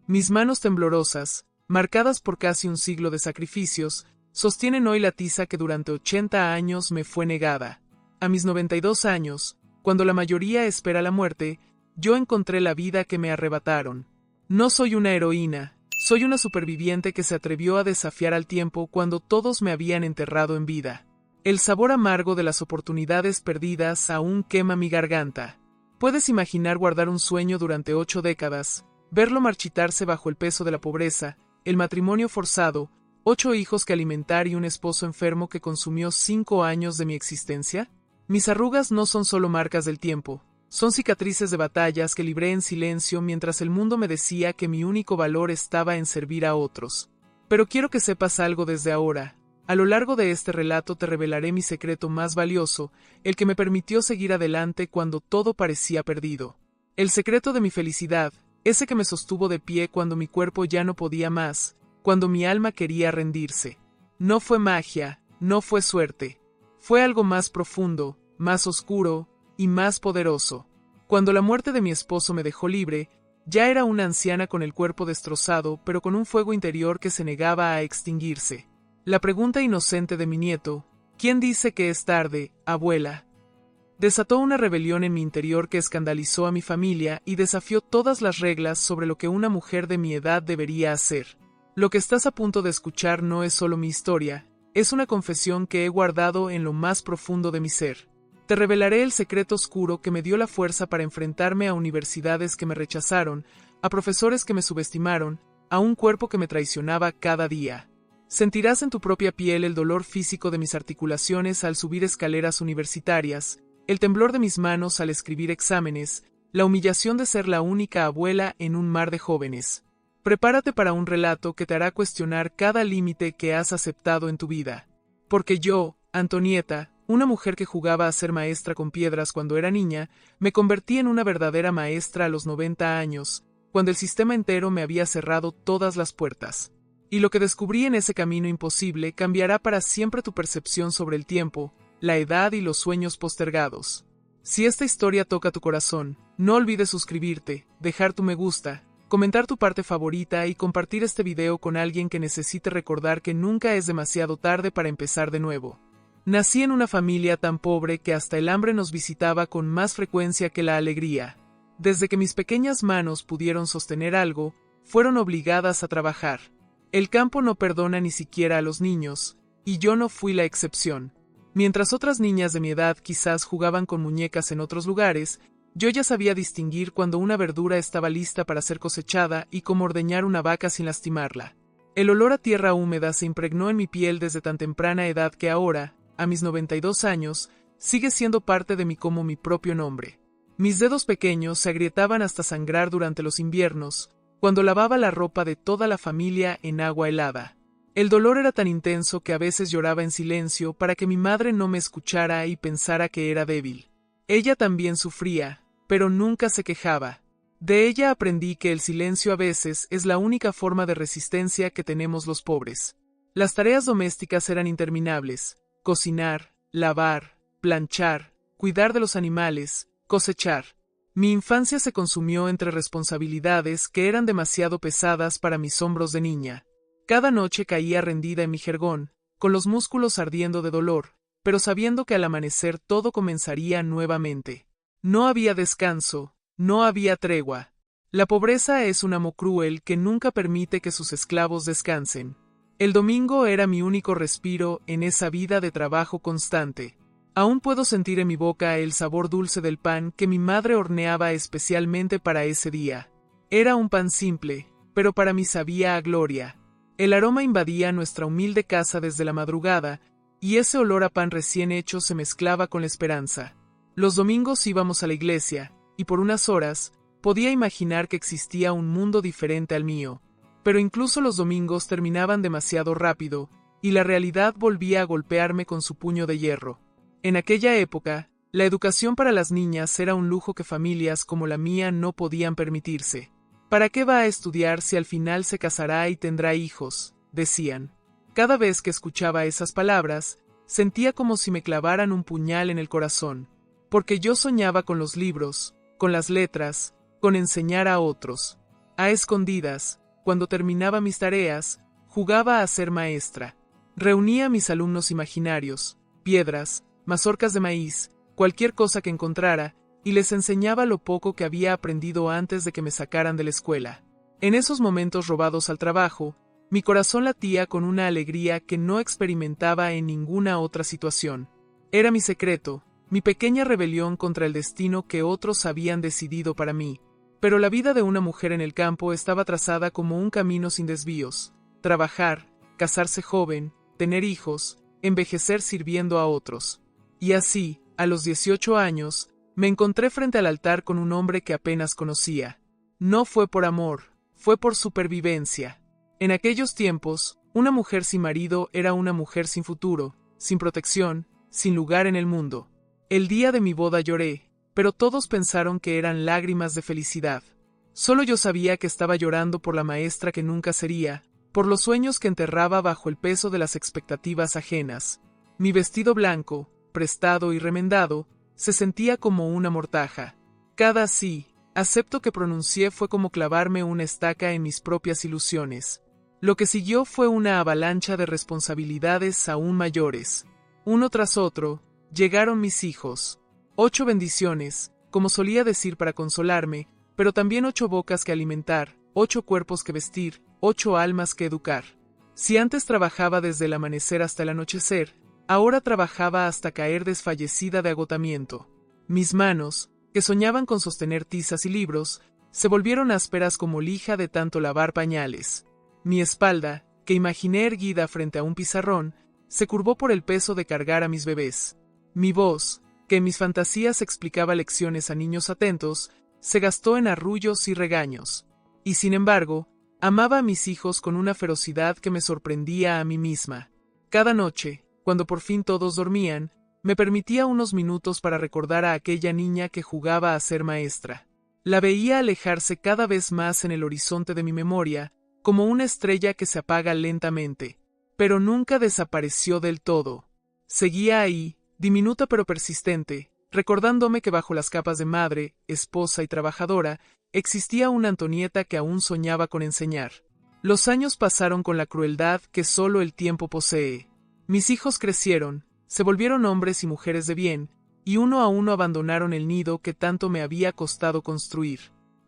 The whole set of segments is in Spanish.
Mis manos temblorosas, marcadas por casi un siglo de sacrificios, sostienen hoy la tiza que durante 80 años me fue negada. A mis 92 años, cuando la mayoría espera la muerte, yo encontré la vida que me arrebataron. No soy una heroína, soy una superviviente que se atrevió a desafiar al tiempo cuando todos me habían enterrado en vida. El sabor amargo de las oportunidades perdidas aún quema mi garganta. Puedes imaginar guardar un sueño durante 8 décadas, verlo marchitarse bajo el peso de la pobreza, el matrimonio forzado, 8 hijos que alimentar y un esposo enfermo que consumió 5 años de mi existencia. Mis arrugas no son solo marcas del tiempo, son cicatrices de batallas que libré en silencio mientras el mundo me decía que mi único valor estaba en servir a otros. Pero quiero que sepas algo desde ahora. A lo largo de este relato te revelaré mi secreto más valioso, el que me permitió seguir adelante cuando todo parecía perdido. El secreto de mi felicidad, ese que me sostuvo de pie cuando mi cuerpo ya no podía más, cuando mi alma quería rendirse. No fue magia, no fue suerte. Fue algo más profundo, más oscuro y más poderoso. Cuando la muerte de mi esposo me dejó libre, ya era una anciana con el cuerpo destrozado, pero con un fuego interior que se negaba a extinguirse. La pregunta inocente de mi nieto, ¿quién dice que es tarde, abuela?, desató una rebelión en mi interior que escandalizó a mi familia y desafió todas las reglas sobre lo que una mujer de mi edad debería hacer. Lo que estás a punto de escuchar no es solo mi historia, es una confesión que he guardado en lo más profundo de mi ser. Te revelaré el secreto oscuro que me dio la fuerza para enfrentarme a universidades que me rechazaron, a profesores que me subestimaron, a un cuerpo que me traicionaba cada día. Sentirás en tu propia piel el dolor físico de mis articulaciones al subir escaleras universitarias, el temblor de mis manos al escribir exámenes, la humillación de ser la única abuela en un mar de jóvenes. Prepárate para un relato que te hará cuestionar cada límite que has aceptado en tu vida. Porque yo, Antonieta, una mujer que jugaba a ser maestra con piedras cuando era niña, me convertí en una verdadera maestra a los 90 años, cuando el sistema entero me había cerrado todas las puertas. Y lo que descubrí en ese camino imposible cambiará para siempre tu percepción sobre el tiempo, la edad y los sueños postergados. Si esta historia toca tu corazón, no olvides suscribirte, dejar tu me gusta, comentar tu parte favorita y compartir este video con alguien que necesite recordar que nunca es demasiado tarde para empezar de nuevo. Nací en una familia tan pobre que hasta el hambre nos visitaba con más frecuencia que la alegría. Desde que mis pequeñas manos pudieron sostener algo, fueron obligadas a trabajar. El campo no perdona ni siquiera a los niños, y yo no fui la excepción. Mientras otras niñas de mi edad quizás jugaban con muñecas en otros lugares, yo ya sabía distinguir cuando una verdura estaba lista para ser cosechada y cómo ordeñar una vaca sin lastimarla. El olor a tierra húmeda se impregnó en mi piel desde tan temprana edad que ahora, a mis 92 años, sigue siendo parte de mí como mi propio nombre. Mis dedos pequeños se agrietaban hasta sangrar durante los inviernos, cuando lavaba la ropa de toda la familia en agua helada. El dolor era tan intenso que a veces lloraba en silencio para que mi madre no me escuchara y pensara que era débil. Ella también sufría, pero nunca se quejaba. De ella aprendí que el silencio a veces es la única forma de resistencia que tenemos los pobres. Las tareas domésticas eran interminables: cocinar, lavar, planchar, cuidar de los animales, cosechar. Mi infancia se consumió entre responsabilidades que eran demasiado pesadas para mis hombros de niña. Cada noche caía rendida en mi jergón, con los músculos ardiendo de dolor, pero sabiendo que al amanecer todo comenzaría nuevamente. No había descanso, no había tregua. La pobreza es un amo cruel que nunca permite que sus esclavos descansen. El domingo era mi único respiro en esa vida de trabajo constante. Aún puedo sentir en mi boca el sabor dulce del pan que mi madre horneaba especialmente para ese día. Era un pan simple, pero para mí sabía a gloria. El aroma invadía nuestra humilde casa desde la madrugada, y ese olor a pan recién hecho se mezclaba con la esperanza. Los domingos íbamos a la iglesia, y por unas horas, podía imaginar que existía un mundo diferente al mío. Pero incluso los domingos terminaban demasiado rápido, y la realidad volvía a golpearme con su puño de hierro. En aquella época, la educación para las niñas era un lujo que familias como la mía no podían permitirse. ¿Para qué va a estudiar si al final se casará y tendrá hijos?, decían. Cada vez que escuchaba esas palabras, sentía como si me clavaran un puñal en el corazón, porque yo soñaba con los libros, con las letras, con enseñar a otros. A escondidas, cuando terminaba mis tareas, jugaba a ser maestra. Reunía a mis alumnos imaginarios, piedras, mazorcas de maíz, cualquier cosa que encontrara, y les enseñaba lo poco que había aprendido antes de que me sacaran de la escuela. En esos momentos robados al trabajo, mi corazón latía con una alegría que no experimentaba en ninguna otra situación. Era mi secreto, mi pequeña rebelión contra el destino que otros habían decidido para mí. Pero la vida de una mujer en el campo estaba trazada como un camino sin desvíos: trabajar, casarse joven, tener hijos, envejecer sirviendo a otros. Y así, a los 18 años, me encontré frente al altar con un hombre que apenas conocía. No fue por amor, fue por supervivencia. En aquellos tiempos, una mujer sin marido era una mujer sin futuro, sin protección, sin lugar en el mundo. El día de mi boda lloré, pero todos pensaron que eran lágrimas de felicidad. Solo yo sabía que estaba llorando por la maestra que nunca sería, por los sueños que enterraba bajo el peso de las expectativas ajenas. Mi vestido blanco, prestado y remendado, se sentía como una mortaja. Cada sí, acepto que pronuncié fue como clavarme una estaca en mis propias ilusiones. Lo que siguió fue una avalancha de responsabilidades aún mayores. Uno tras otro, llegaron mis hijos. 8 bendiciones, como solía decir para consolarme, pero también 8 bocas que alimentar, 8 cuerpos que vestir, 8 almas que educar. Si antes trabajaba desde el amanecer hasta el anochecer, ahora trabajaba hasta caer desfallecida de agotamiento. Mis manos, que soñaban con sostener tizas y libros, se volvieron ásperas como lija de tanto lavar pañales. Mi espalda, que imaginé erguida frente a un pizarrón, se curvó por el peso de cargar a mis bebés. Mi voz, que en mis fantasías explicaba lecciones a niños atentos, se gastó en arrullos y regaños. Y sin embargo, amaba a mis hijos con una ferocidad que me sorprendía a mí misma. Cada noche, cuando por fin todos dormían, me permitía unos minutos para recordar a aquella niña que jugaba a ser maestra. La veía alejarse cada vez más en el horizonte de mi memoria, como una estrella que se apaga lentamente, pero nunca desapareció del todo. Seguía ahí, diminuta pero persistente, recordándome que bajo las capas de madre, esposa y trabajadora, existía una Antonieta que aún soñaba con enseñar. Los años pasaron con la crueldad que solo el tiempo posee. Mis hijos crecieron, se volvieron hombres y mujeres de bien, y uno a uno abandonaron el nido que tanto me había costado construir.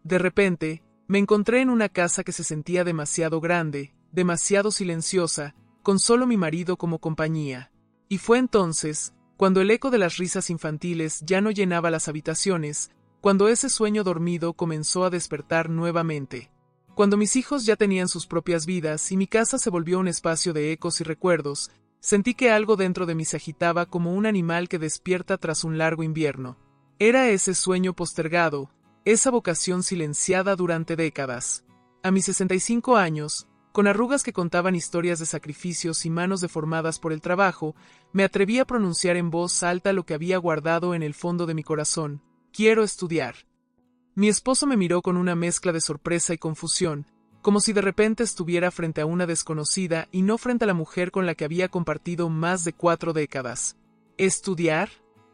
De repente, me encontré en una casa que se sentía demasiado grande, demasiado silenciosa, con solo mi marido como compañía. Y fue entonces, cuando el eco de las risas infantiles ya no llenaba las habitaciones, cuando ese sueño dormido comenzó a despertar nuevamente. Cuando mis hijos ya tenían sus propias vidas y mi casa se volvió un espacio de ecos y recuerdos, sentí que algo dentro de mí se agitaba como un animal que despierta tras un largo invierno. Era ese sueño postergado, esa vocación silenciada durante décadas. A mis 65 años, con arrugas que contaban historias de sacrificios y manos deformadas por el trabajo, me atreví a pronunciar en voz alta lo que había guardado en el fondo de mi corazón: quiero estudiar. Mi esposo me miró con una mezcla de sorpresa y confusión, como si de repente estuviera frente a una desconocida y no frente a la mujer con la que había compartido más de 4 décadas. ¿Estudiar?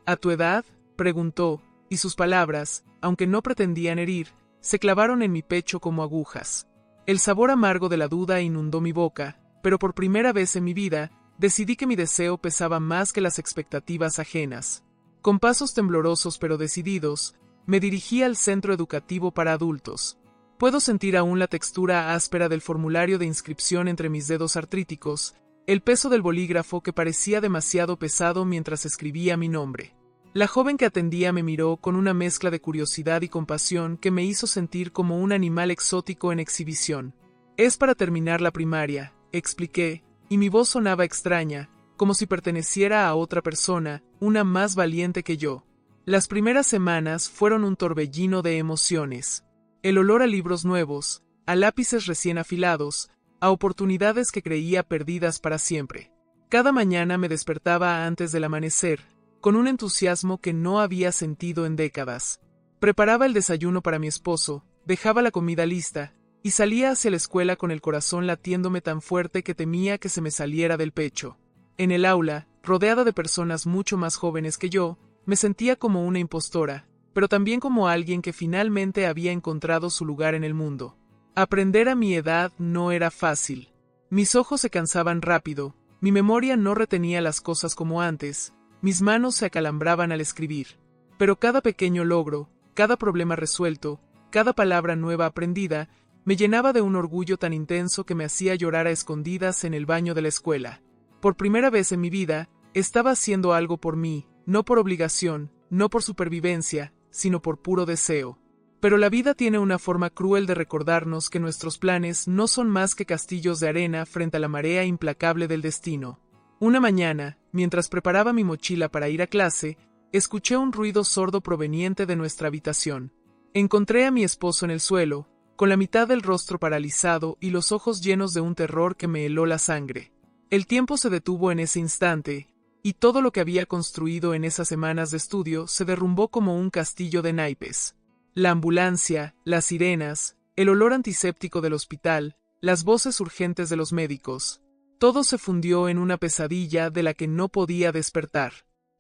¿A tu edad?, preguntó, y sus palabras, aunque no pretendían herir, se clavaron en mi pecho como agujas. El sabor amargo de la duda inundó mi boca, pero por primera vez en mi vida, decidí que mi deseo pesaba más que las expectativas ajenas. Con pasos temblorosos pero decididos, me dirigí al centro educativo para adultos. Puedo sentir aún la textura áspera del formulario de inscripción entre mis dedos artríticos, el peso del bolígrafo que parecía demasiado pesado mientras escribía mi nombre. La joven que atendía me miró con una mezcla de curiosidad y compasión que me hizo sentir como un animal exótico en exhibición. Es para terminar la primaria, expliqué, y mi voz sonaba extraña, como si perteneciera a otra persona, una más valiente que yo. Las primeras semanas fueron un torbellino de emociones. El olor a libros nuevos, a lápices recién afilados, a oportunidades que creía perdidas para siempre. Cada mañana me despertaba antes del amanecer, con un entusiasmo que no había sentido en décadas. Preparaba el desayuno para mi esposo, dejaba la comida lista, y salía hacia la escuela con el corazón latiéndome tan fuerte que temía que se me saliera del pecho. En el aula, rodeada de personas mucho más jóvenes que yo, me sentía como una impostora, pero también como alguien que finalmente había encontrado su lugar en el mundo. Aprender a mi edad no era fácil. Mis ojos se cansaban rápido, mi memoria no retenía las cosas como antes, mis manos se acalambraban al escribir. Pero cada pequeño logro, cada problema resuelto, cada palabra nueva aprendida, me llenaba de un orgullo tan intenso que me hacía llorar a escondidas en el baño de la escuela. Por primera vez en mi vida, estaba haciendo algo por mí, no por obligación, no por supervivencia, sino por puro deseo. Pero la vida tiene una forma cruel de recordarnos que nuestros planes no son más que castillos de arena frente a la marea implacable del destino. Una mañana, mientras preparaba mi mochila para ir a clase, escuché un ruido sordo proveniente de nuestra habitación. Encontré a mi esposo en el suelo, con la mitad del rostro paralizado y los ojos llenos de un terror que me heló la sangre. El tiempo se detuvo en ese instante, y todo lo que había construido en esas semanas de estudio se derrumbó como un castillo de naipes. La ambulancia, las sirenas, el olor antiséptico del hospital, las voces urgentes de los médicos. Todo se fundió en una pesadilla de la que no podía despertar.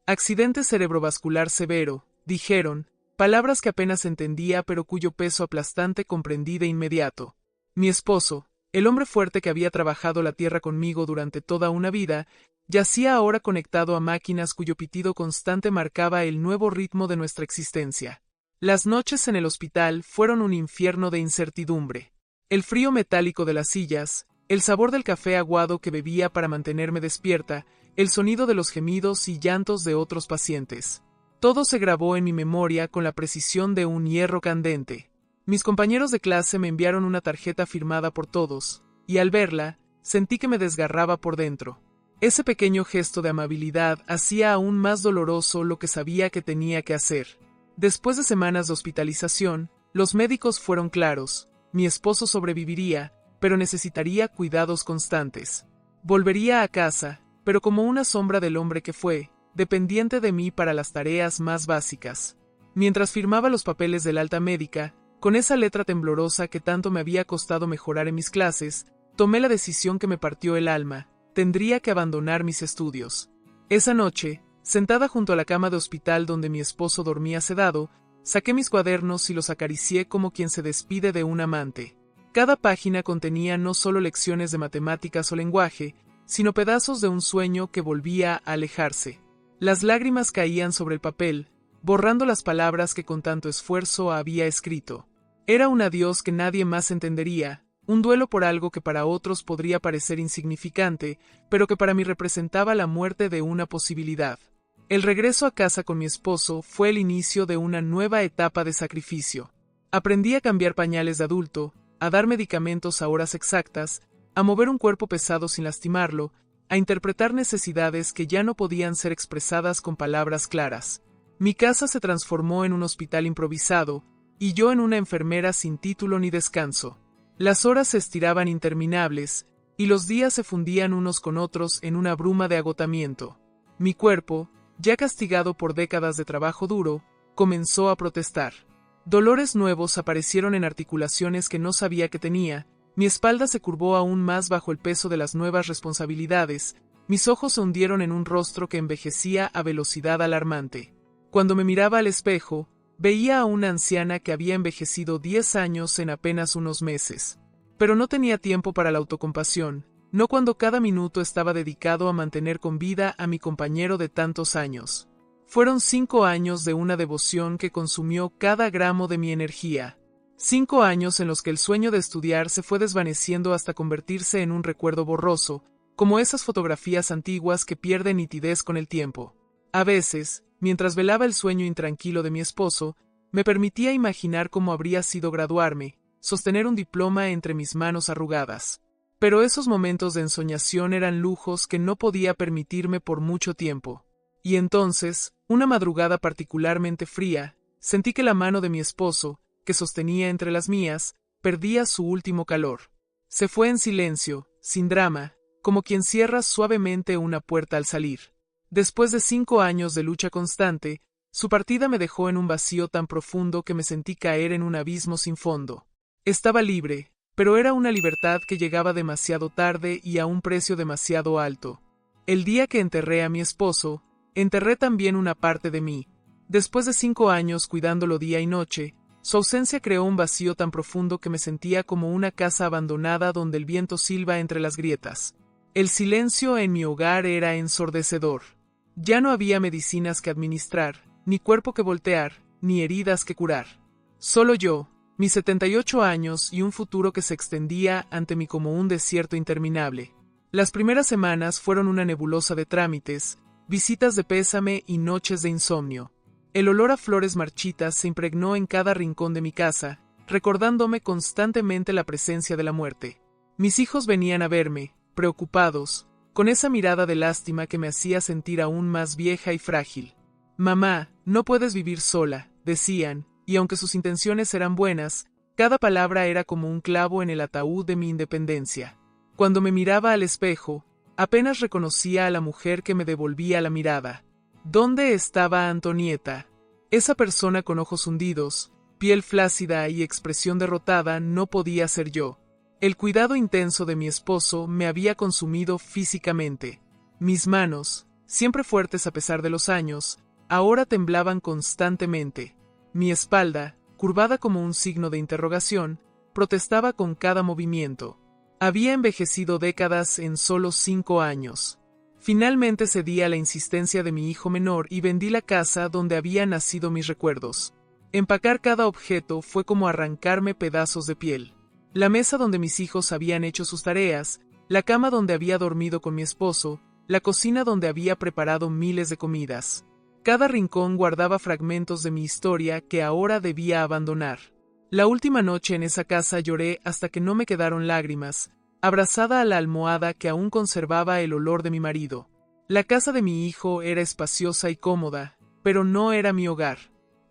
Accidente cerebrovascular severo, dijeron, palabras que apenas entendía pero cuyo peso aplastante comprendí de inmediato. Mi esposo, el hombre fuerte que había trabajado la tierra conmigo durante toda una vida, yacía ahora conectado a máquinas cuyo pitido constante marcaba el nuevo ritmo de nuestra existencia. Las noches en el hospital fueron un infierno de incertidumbre. El frío metálico de las sillas, el sabor del café aguado que bebía para mantenerme despierta, el sonido de los gemidos y llantos de otros pacientes. Todo se grabó en mi memoria con la precisión de un hierro candente. Mis compañeros de clase me enviaron una tarjeta firmada por todos, y al verla, sentí que me desgarraba por dentro. Ese pequeño gesto de amabilidad hacía aún más doloroso lo que sabía que tenía que hacer. Después de semanas de hospitalización, los médicos fueron claros, mi esposo sobreviviría, pero necesitaría cuidados constantes. Volvería a casa, pero como una sombra del hombre que fue, dependiente de mí para las tareas más básicas. Mientras firmaba los papeles del alta médica, con esa letra temblorosa que tanto me había costado mejorar en mis clases, tomé la decisión que me partió el alma, tendría que abandonar mis estudios. Esa noche, sentada junto a la cama de hospital donde mi esposo dormía sedado, saqué mis cuadernos y los acaricié como quien se despide de un amante. Cada página contenía no solo lecciones de matemáticas o lenguaje, sino pedazos de un sueño que volvía a alejarse. Las lágrimas caían sobre el papel, borrando las palabras que con tanto esfuerzo había escrito. Era un adiós que nadie más entendería, un duelo por algo que para otros podría parecer insignificante, pero que para mí representaba la muerte de una posibilidad. El regreso a casa con mi esposo fue el inicio de una nueva etapa de sacrificio. Aprendí a cambiar pañales de adulto, a dar medicamentos a horas exactas, a mover un cuerpo pesado sin lastimarlo, a interpretar necesidades que ya no podían ser expresadas con palabras claras. Mi casa se transformó en un hospital improvisado, y yo en una enfermera sin título ni descanso. Las horas se estiraban interminables, y los días se fundían unos con otros en una bruma de agotamiento. Mi cuerpo, ya castigado por décadas de trabajo duro, comenzó a protestar. Dolores nuevos aparecieron en articulaciones que no sabía que tenía, mi espalda se curvó aún más bajo el peso de las nuevas responsabilidades, mis ojos se hundieron en un rostro que envejecía a velocidad alarmante. Cuando me miraba al espejo, veía a una anciana que había envejecido 10 años en apenas unos meses. Pero no tenía tiempo para la autocompasión, no cuando cada minuto estaba dedicado a mantener con vida a mi compañero de tantos años. Fueron 5 años de una devoción que consumió cada gramo de mi energía. 5 años en los que el sueño de estudiar se fue desvaneciendo hasta convertirse en un recuerdo borroso, como esas fotografías antiguas que pierden nitidez con el tiempo. A veces, mientras velaba el sueño intranquilo de mi esposo, me permitía imaginar cómo habría sido graduarme, sostener un diploma entre mis manos arrugadas. Pero esos momentos de ensoñación eran lujos que no podía permitirme por mucho tiempo. Y entonces, una madrugada particularmente fría, sentí que la mano de mi esposo, que sostenía entre las mías, perdía su último calor. Se fue en silencio, sin drama, como quien cierra suavemente una puerta al salir. Después de 5 años de lucha constante, su partida me dejó en un vacío tan profundo que me sentí caer en un abismo sin fondo. Estaba libre, pero era una libertad que llegaba demasiado tarde y a un precio demasiado alto. El día que enterré a mi esposo, enterré también una parte de mí. Después de 5 años cuidándolo día y noche, Su ausencia creó un vacío tan profundo que me sentía como una casa abandonada donde el viento silba entre las grietas. El silencio en mi hogar era ensordecedor. Ya no había medicinas que administrar, ni cuerpo que voltear, ni heridas que curar. Solo yo, mis 78 años y un futuro que se extendía ante mí como un desierto interminable. Las primeras semanas fueron una nebulosa de trámites, visitas de pésame y noches de insomnio. El olor a flores marchitas se impregnó en cada rincón de mi casa, recordándome constantemente la presencia de la muerte. Mis hijos venían a verme, preocupados, con esa mirada de lástima que me hacía sentir aún más vieja y frágil. «Mamá, no puedes vivir sola», decían, y aunque sus intenciones eran buenas, cada palabra era como un clavo en el ataúd de mi independencia. Cuando me miraba al espejo, apenas reconocía a la mujer que me devolvía la mirada. ¿Dónde estaba Antonieta? Esa persona con ojos hundidos, piel flácida y expresión derrotada no podía ser yo. El cuidado intenso de mi esposo me había consumido físicamente. Mis manos, siempre fuertes a pesar de los años, ahora temblaban constantemente. Mi espalda, curvada como un signo de interrogación, protestaba con cada movimiento. Había envejecido décadas en solo 5 años. Finalmente cedí a la insistencia de mi hijo menor y vendí la casa donde habían nacido mis recuerdos. Empacar cada objeto fue como arrancarme pedazos de piel. La mesa donde mis hijos habían hecho sus tareas, la cama donde había dormido con mi esposo, la cocina donde había preparado miles de comidas. Cada rincón guardaba fragmentos de mi historia que ahora debía abandonar. La última noche en esa casa lloré hasta que no me quedaron lágrimas, abrazada a la almohada que aún conservaba el olor de mi marido. La casa de mi hijo era espaciosa y cómoda, pero no era mi hogar.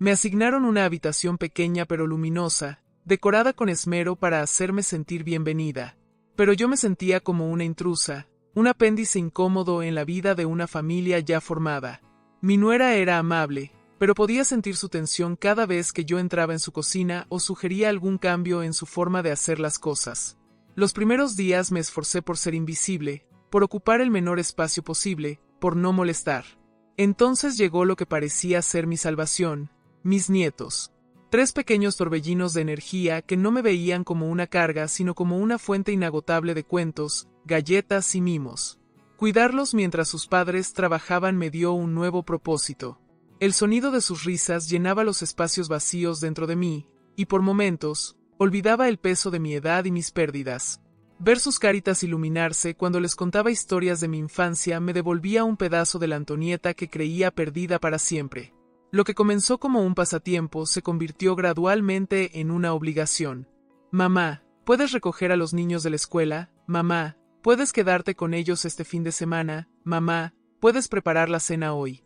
Me asignaron una habitación pequeña pero luminosa, decorada con esmero para hacerme sentir bienvenida. Pero yo me sentía como una intrusa, un apéndice incómodo en la vida de una familia ya formada. Mi nuera era amable, pero podía sentir su tensión cada vez que yo entraba en su cocina o sugería algún cambio en su forma de hacer las cosas. Los primeros días me esforcé por ser invisible, por ocupar el menor espacio posible, por no molestar. Entonces llegó lo que parecía ser mi salvación, mis nietos. 3 pequeños torbellinos de energía que no me veían como una carga sino como una fuente inagotable de cuentos, galletas y mimos. Cuidarlos mientras sus padres trabajaban me dio un nuevo propósito. El sonido de sus risas llenaba los espacios vacíos dentro de mí, y por momentos, olvidaba el peso de mi edad y mis pérdidas. Ver sus caritas iluminarse cuando les contaba historias de mi infancia me devolvía un pedazo de la Antonieta que creía perdida para siempre. Lo que comenzó como un pasatiempo se convirtió gradualmente en una obligación. «Mamá, ¿puedes recoger a los niños de la escuela? Mamá, ¿puedes quedarte con ellos este fin de semana? Mamá, ¿puedes preparar la cena hoy?»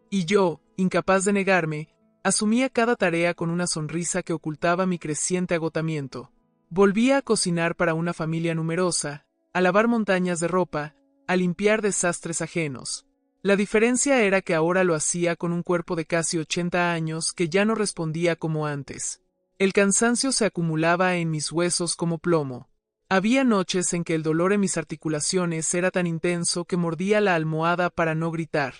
Y yo, incapaz de negarme, asumía cada tarea con una sonrisa que ocultaba mi creciente agotamiento. Volvía a cocinar para una familia numerosa, a lavar montañas de ropa, a limpiar desastres ajenos. La diferencia era que ahora lo hacía con un cuerpo de casi 80 años que ya no respondía como antes. El cansancio se acumulaba en mis huesos como plomo. Había noches en que el dolor en mis articulaciones era tan intenso que mordía la almohada para no gritar.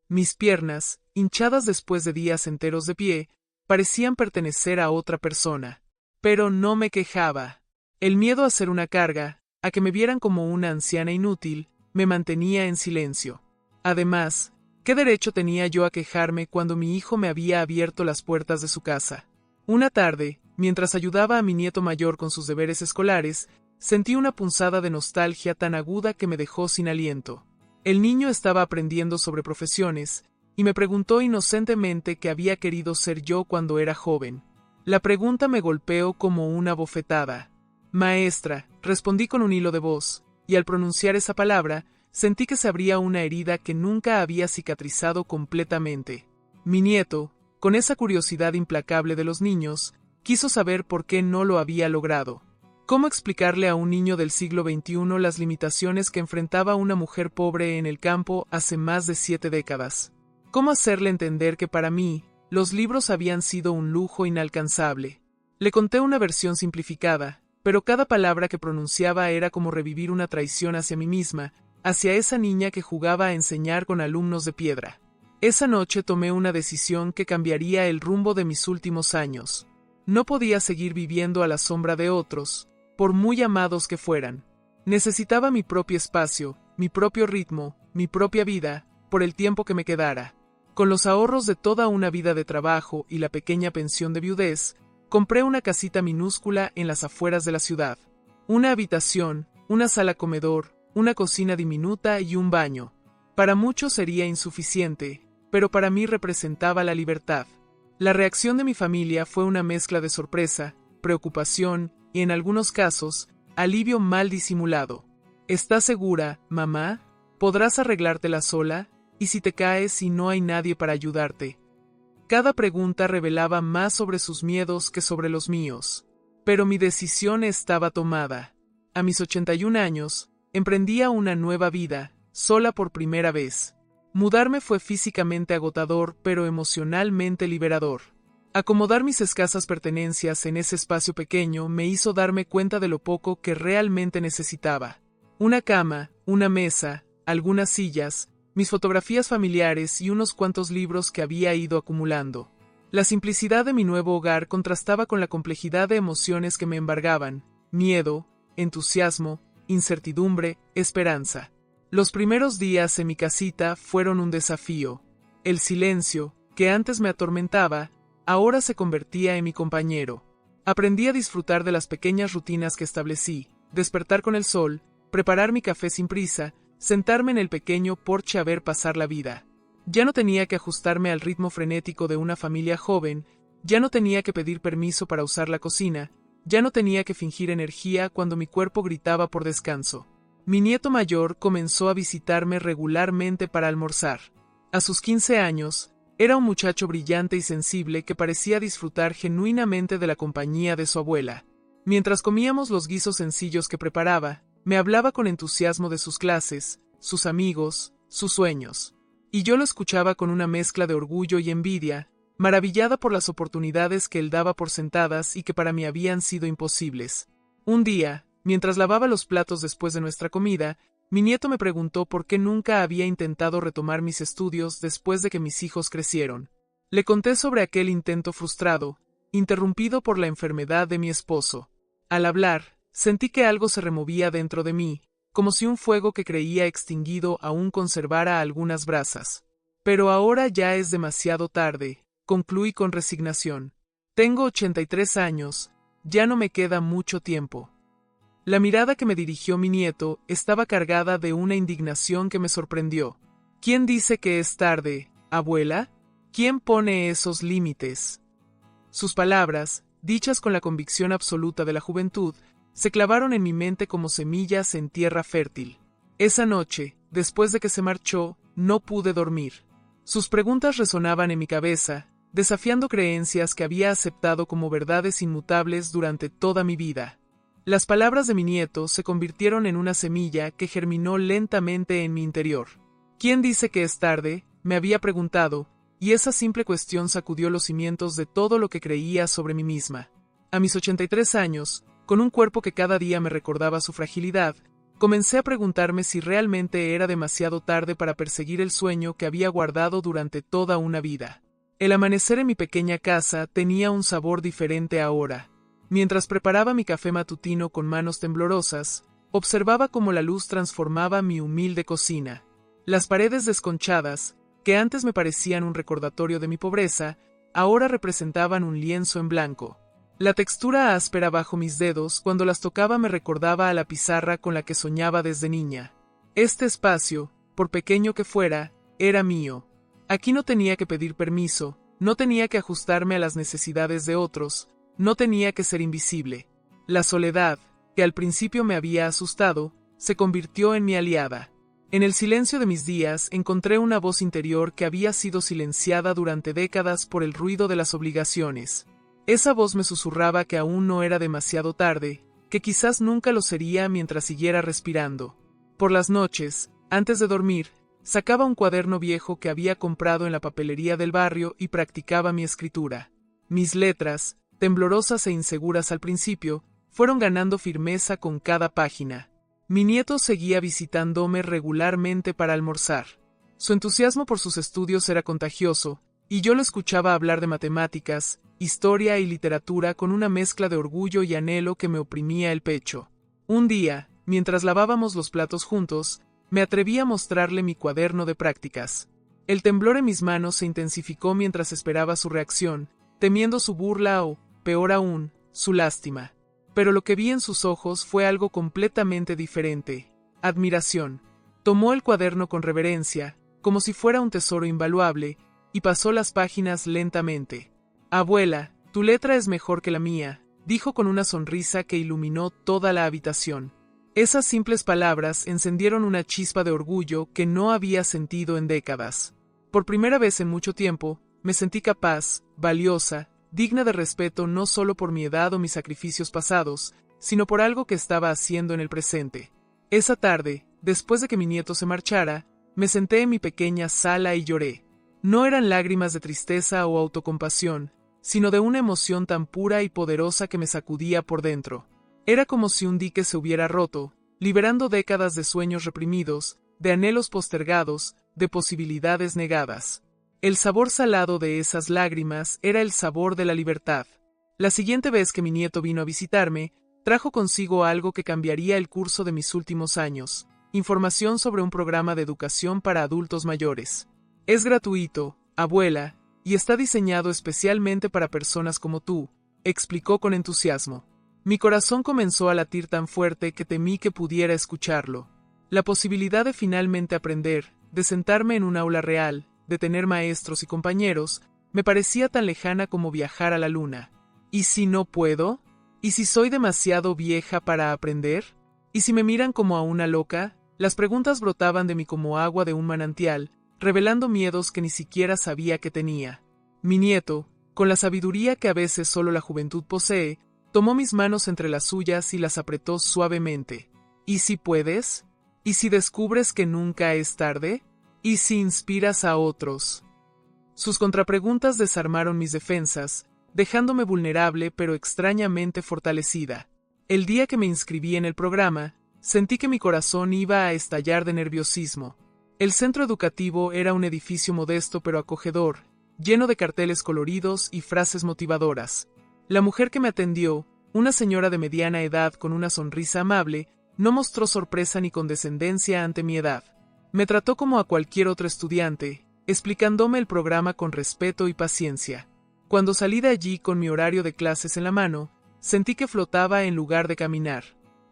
Mis piernas, hinchadas después de días enteros de pie, parecían pertenecer a otra persona. Pero no me quejaba. El miedo a ser una carga, a que me vieran como una anciana inútil, me mantenía en silencio. Además, ¿qué derecho tenía yo a quejarme cuando mi hijo me había abierto las puertas de su casa? Una tarde, mientras ayudaba a mi nieto mayor con sus deberes escolares, sentí una punzada de nostalgia tan aguda que me dejó sin aliento. El niño estaba aprendiendo sobre profesiones, y me preguntó inocentemente qué había querido ser yo cuando era joven. La pregunta me golpeó como una bofetada. «Maestra», respondí con un hilo de voz, y al pronunciar esa palabra, sentí que se abría una herida que nunca había cicatrizado completamente. Mi nieto, con esa curiosidad implacable de los niños, quiso saber por qué no lo había logrado. ¿Cómo explicarle a un niño del siglo XXI las limitaciones que enfrentaba una mujer pobre en el campo hace más de 7 décadas? ¿Cómo hacerle entender que para mí, los libros habían sido un lujo inalcanzable? Le conté una versión simplificada, pero cada palabra que pronunciaba era como revivir una traición hacia mí misma, hacia esa niña que jugaba a enseñar con alumnos de piedra. Esa noche tomé una decisión que cambiaría el rumbo de mis últimos años. No podía seguir viviendo a la sombra de otros, por muy amados que fueran. Necesitaba mi propio espacio, mi propio ritmo, mi propia vida, por el tiempo que me quedara. Con los ahorros de toda una vida de trabajo y la pequeña pensión de viudez, compré una casita minúscula en las afueras de la ciudad. Una habitación, una sala comedor, una cocina diminuta y un baño. Para muchos sería insuficiente, pero para mí representaba la libertad. La reacción de mi familia fue una mezcla de sorpresa, preocupación y, en algunos casos, alivio mal disimulado. ¿Estás segura, mamá? ¿Podrás arreglártela sola? ¿Y si te caes y no hay nadie para ayudarte? Cada pregunta revelaba más sobre sus miedos que sobre los míos. Pero mi decisión estaba tomada. A mis 81 años, emprendía una nueva vida, sola por primera vez. Mudarme fue físicamente agotador, pero emocionalmente liberador. Acomodar mis escasas pertenencias en ese espacio pequeño me hizo darme cuenta de lo poco que realmente necesitaba. Una cama, una mesa, algunas sillas, mis fotografías familiares y unos cuantos libros que había ido acumulando. La simplicidad de mi nuevo hogar contrastaba con la complejidad de emociones que me embargaban: miedo, entusiasmo, incertidumbre, esperanza. Los primeros días en mi casita fueron un desafío. El silencio, que antes me atormentaba, ahora se convertía en mi compañero. Aprendí a disfrutar de las pequeñas rutinas que establecí: despertar con el sol, preparar mi café sin prisa, sentarme en el pequeño porche a ver pasar la vida. Ya no tenía que ajustarme al ritmo frenético de una familia joven, ya no tenía que pedir permiso para usar la cocina, ya no tenía que fingir energía cuando mi cuerpo gritaba por descanso. Mi nieto mayor comenzó a visitarme regularmente para almorzar. A sus 15 años, era un muchacho brillante y sensible que parecía disfrutar genuinamente de la compañía de su abuela. Mientras comíamos los guisos sencillos que preparaba, me hablaba con entusiasmo de sus clases, sus amigos, sus sueños. Y yo lo escuchaba con una mezcla de orgullo y envidia, maravillada por las oportunidades que él daba por sentadas y que para mí habían sido imposibles. Un día, mientras lavaba los platos después de nuestra comida, mi nieto me preguntó por qué nunca había intentado retomar mis estudios después de que mis hijos crecieron. Le conté sobre aquel intento frustrado, interrumpido por la enfermedad de mi esposo. Al hablar, sentí que algo se removía dentro de mí, como si un fuego que creía extinguido aún conservara algunas brasas. Pero ahora ya es demasiado tarde, concluí con resignación. Tengo 83 años, ya no me queda mucho tiempo. La mirada que me dirigió mi nieto estaba cargada de una indignación que me sorprendió. ¿Quién dice que es tarde, abuela? ¿Quién pone esos límites? Sus palabras, dichas con la convicción absoluta de la juventud, se clavaron en mi mente como semillas en tierra fértil. Esa noche, después de que se marchó, no pude dormir. Sus preguntas resonaban en mi cabeza, desafiando creencias que había aceptado como verdades inmutables durante toda mi vida. Las palabras de mi nieto se convirtieron en una semilla que germinó lentamente en mi interior. ¿Quién dice que es tarde?, me había preguntado, y esa simple cuestión sacudió los cimientos de todo lo que creía sobre mí misma. A mis 83 años, con un cuerpo que cada día me recordaba su fragilidad, comencé a preguntarme si realmente era demasiado tarde para perseguir el sueño que había guardado durante toda una vida. El amanecer en mi pequeña casa tenía un sabor diferente ahora. Mientras preparaba mi café matutino con manos temblorosas, observaba cómo la luz transformaba mi humilde cocina. Las paredes desconchadas, que antes me parecían un recordatorio de mi pobreza, ahora representaban un lienzo en blanco. La textura áspera bajo mis dedos cuando las tocaba me recordaba a la pizarra con la que soñaba desde niña. Este espacio, por pequeño que fuera, era mío. Aquí no tenía que pedir permiso, no tenía que ajustarme a las necesidades de otros, no tenía que ser invisible. La soledad, que al principio me había asustado, se convirtió en mi aliada. En el silencio de mis días encontré una voz interior que había sido silenciada durante décadas por el ruido de las obligaciones. Esa voz me susurraba que aún no era demasiado tarde, que quizás nunca lo sería mientras siguiera respirando. Por las noches, antes de dormir, sacaba un cuaderno viejo que había comprado en la papelería del barrio y practicaba mi escritura. Mis letras, temblorosas e inseguras al principio, fueron ganando firmeza con cada página. Mi nieto seguía visitándome regularmente para almorzar. Su entusiasmo por sus estudios era contagioso, y yo lo escuchaba hablar de matemáticas, historia y literatura con una mezcla de orgullo y anhelo que me oprimía el pecho. Un día, mientras lavábamos los platos juntos, me atreví a mostrarle mi cuaderno de prácticas. El temblor en mis manos se intensificó mientras esperaba su reacción, temiendo su burla o, peor aún, su lástima. Pero lo que vi en sus ojos fue algo completamente diferente: admiración. Tomó el cuaderno con reverencia, como si fuera un tesoro invaluable, y pasó las páginas lentamente. «Abuela, tu letra es mejor que la mía», dijo con una sonrisa que iluminó toda la habitación. Esas simples palabras encendieron una chispa de orgullo que no había sentido en décadas. Por primera vez en mucho tiempo, me sentí capaz, valiosa, digna de respeto no solo por mi edad o mis sacrificios pasados, sino por algo que estaba haciendo en el presente. Esa tarde, después de que mi nieto se marchara, me senté en mi pequeña sala y lloré. No eran lágrimas de tristeza o autocompasión, sino de una emoción tan pura y poderosa que me sacudía por dentro. Era como si un dique se hubiera roto, liberando décadas de sueños reprimidos, de anhelos postergados, de posibilidades negadas. El sabor salado de esas lágrimas era el sabor de la libertad. La siguiente vez que mi nieto vino a visitarme, trajo consigo algo que cambiaría el curso de mis últimos años: información sobre un programa de educación para adultos mayores. «Es gratuito, abuela, y está diseñado especialmente para personas como tú», explicó con entusiasmo. Mi corazón comenzó a latir tan fuerte que temí que pudiera escucharlo. La posibilidad de finalmente aprender, de sentarme en un aula real, de tener maestros y compañeros, me parecía tan lejana como viajar a la luna. ¿Y si no puedo? ¿Y si soy demasiado vieja para aprender? ¿Y si me miran como a una loca? Las preguntas brotaban de mí como agua de un manantial, revelando miedos que ni siquiera sabía que tenía. Mi nieto, con la sabiduría que a veces solo la juventud posee, tomó mis manos entre las suyas y las apretó suavemente. ¿Y si puedes? ¿Y si descubres que nunca es tarde? ¿Y si inspiras a otros? Sus contrapreguntas desarmaron mis defensas, dejándome vulnerable pero extrañamente fortalecida. El día que me inscribí en el programa, sentí que mi corazón iba a estallar de nerviosismo. El centro educativo era un edificio modesto pero acogedor, lleno de carteles coloridos y frases motivadoras. La mujer que me atendió, una señora de mediana edad con una sonrisa amable, no mostró sorpresa ni condescendencia ante mi edad. Me trató como a cualquier otro estudiante, explicándome el programa con respeto y paciencia. Cuando salí de allí con mi horario de clases en la mano, sentí que flotaba en lugar de caminar.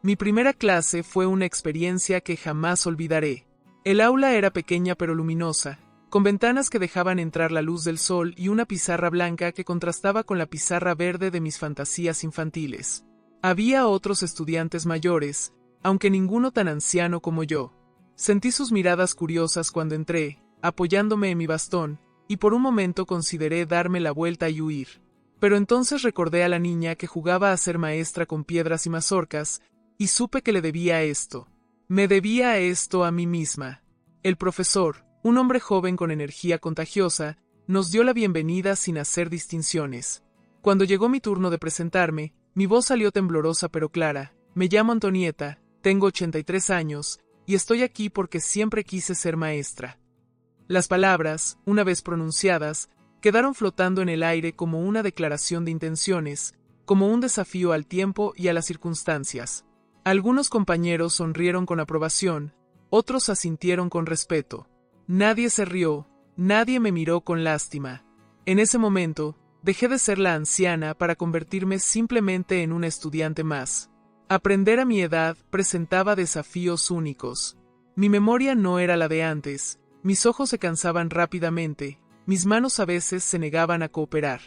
Mi primera clase fue una experiencia que jamás olvidaré. El aula era pequeña pero luminosa, con ventanas que dejaban entrar la luz del sol y una pizarra blanca que contrastaba con la pizarra verde de mis fantasías infantiles. Había otros estudiantes mayores, aunque ninguno tan anciano como yo. Sentí sus miradas curiosas cuando entré, apoyándome en mi bastón, y por un momento consideré darme la vuelta y huir. Pero entonces recordé a la niña que jugaba a ser maestra con piedras y mazorcas, y supe que le debía esto. Me debía esto a mí misma. El profesor, un hombre joven con energía contagiosa, nos dio la bienvenida sin hacer distinciones. Cuando llegó mi turno de presentarme, mi voz salió temblorosa pero clara. Me llamo Antonieta, tengo 83 años, y estoy aquí porque siempre quise ser maestra. Las palabras, una vez pronunciadas, quedaron flotando en el aire como una declaración de intenciones, como un desafío al tiempo y a las circunstancias. Algunos compañeros sonrieron con aprobación, otros asintieron con respeto. Nadie se rió, nadie me miró con lástima. En ese momento, dejé de ser la anciana para convertirme simplemente en una estudiante más. Aprender a mi edad presentaba desafíos únicos. Mi memoria no era la de antes, mis ojos se cansaban rápidamente, mis manos a veces se negaban a cooperar.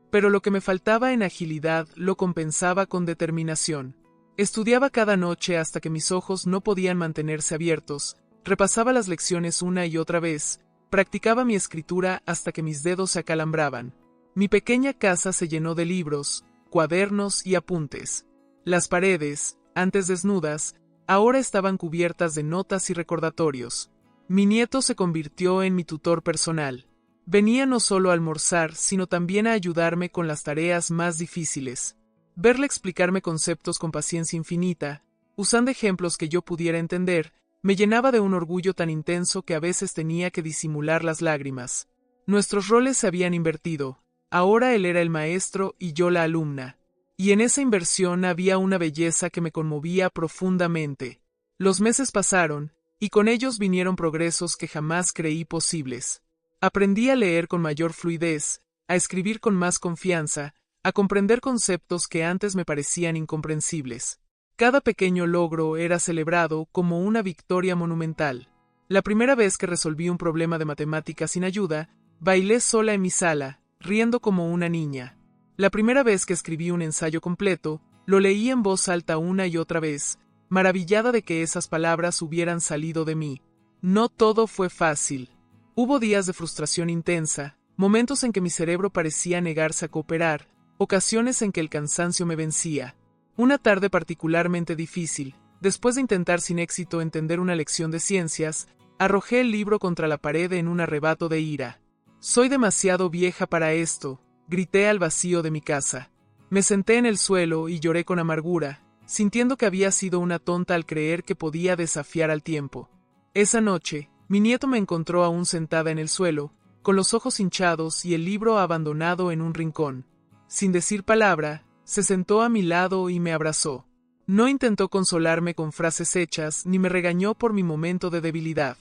Pero lo que me faltaba en agilidad lo compensaba con determinación. Estudiaba cada noche hasta que mis ojos no podían mantenerse abiertos, repasaba las lecciones una y otra vez, practicaba mi escritura hasta que mis dedos se acalambraban. Mi pequeña casa se llenó de libros, cuadernos y apuntes. Las paredes, antes desnudas, ahora estaban cubiertas de notas y recordatorios. Mi nieto se convirtió en mi tutor personal. Venía no solo a almorzar, sino también a ayudarme con las tareas más difíciles. Verle explicarme conceptos con paciencia infinita, usando ejemplos que yo pudiera entender, me llenaba de un orgullo tan intenso que a veces tenía que disimular las lágrimas. Nuestros roles se habían invertido. Ahora él era el maestro y yo la alumna. Y en esa inversión había una belleza que me conmovía profundamente. Los meses pasaron, y con ellos vinieron progresos que jamás creí posibles. Aprendí a leer con mayor fluidez, a escribir con más confianza, a comprender conceptos que antes me parecían incomprensibles. Cada pequeño logro era celebrado como una victoria monumental. La primera vez que resolví un problema de matemáticas sin ayuda, bailé sola en mi sala, riendo como una niña. La primera vez que escribí un ensayo completo, lo leí en voz alta una y otra vez, maravillada de que esas palabras hubieran salido de mí. No todo fue fácil. Hubo días de frustración intensa, momentos en que mi cerebro parecía negarse a cooperar, ocasiones en que el cansancio me vencía. Una tarde particularmente difícil, después de intentar sin éxito entender una lección de ciencias, arrojé el libro contra la pared en un arrebato de ira. «Soy demasiado vieja para esto», grité al vacío de mi casa. Me senté en el suelo y lloré con amargura, sintiendo que había sido una tonta al creer que podía desafiar al tiempo. Esa noche, mi nieto me encontró aún sentada en el suelo, con los ojos hinchados y el libro abandonado en un rincón. Sin decir palabra, se sentó a mi lado y me abrazó. No intentó consolarme con frases hechas ni me regañó por mi momento de debilidad.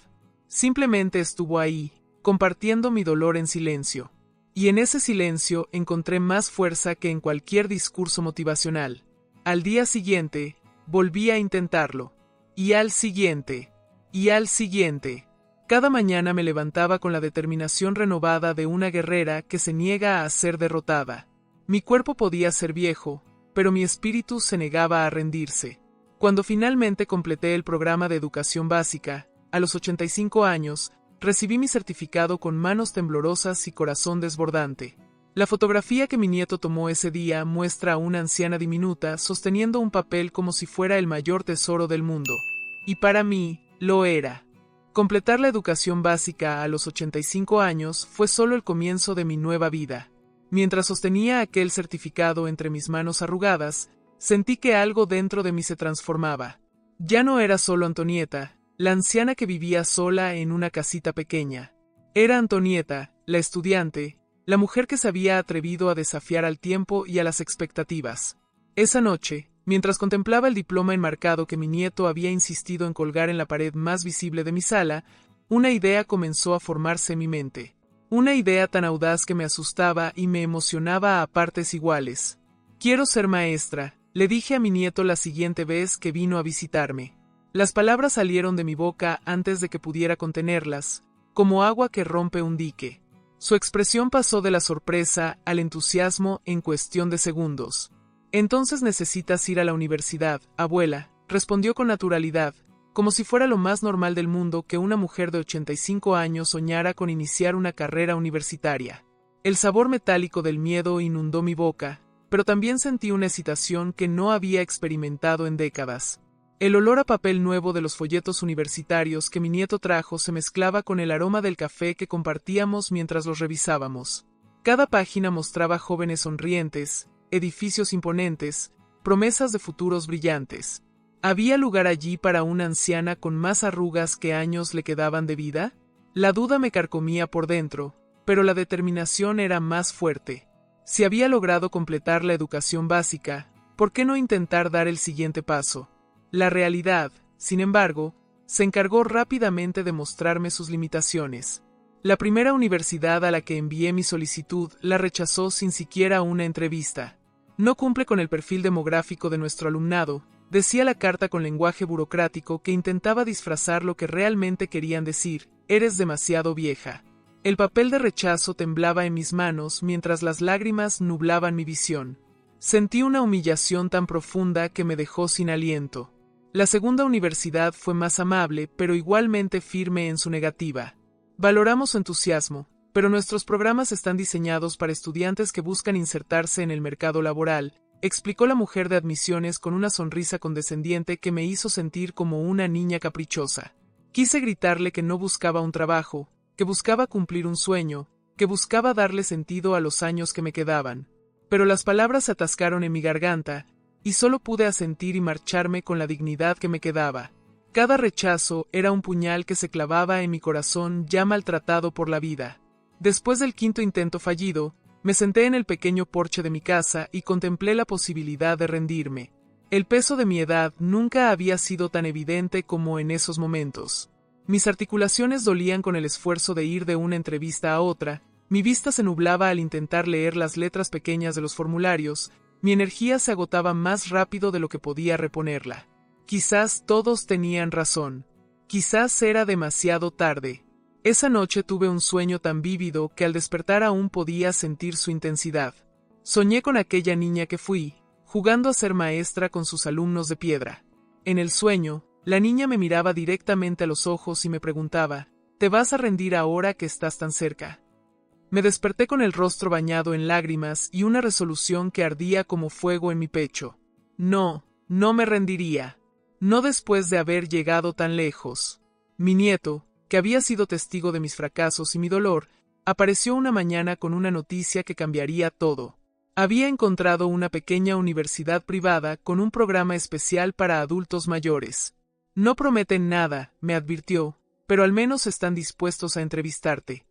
Simplemente estuvo ahí, compartiendo mi dolor en silencio. Y en ese silencio encontré más fuerza que en cualquier discurso motivacional. Al día siguiente, volví a intentarlo. Y al siguiente. Y al siguiente. Cada mañana me levantaba con la determinación renovada de una guerrera que se niega a ser derrotada. Mi cuerpo podía ser viejo, pero mi espíritu se negaba a rendirse. Cuando finalmente completé el programa de educación básica, a los 85 años, recibí mi certificado con manos temblorosas y corazón desbordante. La fotografía que mi nieto tomó ese día muestra a una anciana diminuta sosteniendo un papel como si fuera el mayor tesoro del mundo. Y para mí, lo era. Completar la educación básica a los 85 años fue solo el comienzo de mi nueva vida. Mientras sostenía aquel certificado entre mis manos arrugadas, sentí que algo dentro de mí se transformaba. Ya no era solo Antonieta, la anciana que vivía sola en una casita pequeña. Era Antonieta, la estudiante, la mujer que se había atrevido a desafiar al tiempo y a las expectativas. Esa noche, mientras contemplaba el diploma enmarcado que mi nieto había insistido en colgar en la pared más visible de mi sala, una idea comenzó a formarse en mi mente. Una idea tan audaz que me asustaba y me emocionaba a partes iguales. «Quiero ser maestra», le dije a mi nieto la siguiente vez que vino a visitarme. Las palabras salieron de mi boca antes de que pudiera contenerlas, como agua que rompe un dique. Su expresión pasó de la sorpresa al entusiasmo en cuestión de segundos. «Entonces necesitas ir a la universidad, abuela», respondió con naturalidad, como si fuera lo más normal del mundo que una mujer de 85 años soñara con iniciar una carrera universitaria. El sabor metálico del miedo inundó mi boca, pero también sentí una excitación que no había experimentado en décadas. El olor a papel nuevo de los folletos universitarios que mi nieto trajo se mezclaba con el aroma del café que compartíamos mientras los revisábamos. Cada página mostraba jóvenes sonrientes, edificios imponentes, promesas de futuros brillantes. ¿Había lugar allí para una anciana con más arrugas que años le quedaban de vida? La duda me carcomía por dentro, pero la determinación era más fuerte. Si había logrado completar la educación básica, ¿por qué no intentar dar el siguiente paso? La realidad, sin embargo, se encargó rápidamente de mostrarme sus limitaciones. La primera universidad a la que envié mi solicitud la rechazó sin siquiera una entrevista. No cumple con el perfil demográfico de nuestro alumnado, decía la carta con lenguaje burocrático que intentaba disfrazar lo que realmente querían decir: eres demasiado vieja. El papel de rechazo temblaba en mis manos mientras las lágrimas nublaban mi visión. Sentí una humillación tan profunda que me dejó sin aliento. La segunda universidad fue más amable, pero igualmente firme en su negativa. Valoramos su entusiasmo, pero nuestros programas están diseñados para estudiantes que buscan insertarse en el mercado laboral, explicó la mujer de admisiones con una sonrisa condescendiente que me hizo sentir como una niña caprichosa. Quise gritarle que no buscaba un trabajo, que buscaba cumplir un sueño, que buscaba darle sentido a los años que me quedaban. Pero las palabras se atascaron en mi garganta, y solo pude asentir y marcharme con la dignidad que me quedaba. Cada rechazo era un puñal que se clavaba en mi corazón ya maltratado por la vida. Después del quinto intento fallido, me senté en el pequeño porche de mi casa y contemplé la posibilidad de rendirme. El peso de mi edad nunca había sido tan evidente como en esos momentos. Mis articulaciones dolían con el esfuerzo de ir de una entrevista a otra, mi vista se nublaba al intentar leer las letras pequeñas de los formularios, mi energía se agotaba más rápido de lo que podía reponerla. Quizás todos tenían razón. Quizás era demasiado tarde. Esa noche tuve un sueño tan vívido que al despertar aún podía sentir su intensidad. Soñé con aquella niña que fui, jugando a ser maestra con sus alumnos de piedra. En el sueño, la niña me miraba directamente a los ojos y me preguntaba, ¿te vas a rendir ahora que estás tan cerca? Me desperté con el rostro bañado en lágrimas y una resolución que ardía como fuego en mi pecho. No, no me rendiría. No después de haber llegado tan lejos. Mi nieto, que había sido testigo de mis fracasos y mi dolor, apareció una mañana con una noticia que cambiaría todo. Había encontrado una pequeña universidad privada con un programa especial para adultos mayores. No prometen nada, me advirtió, pero al menos están dispuestos a entrevistarte.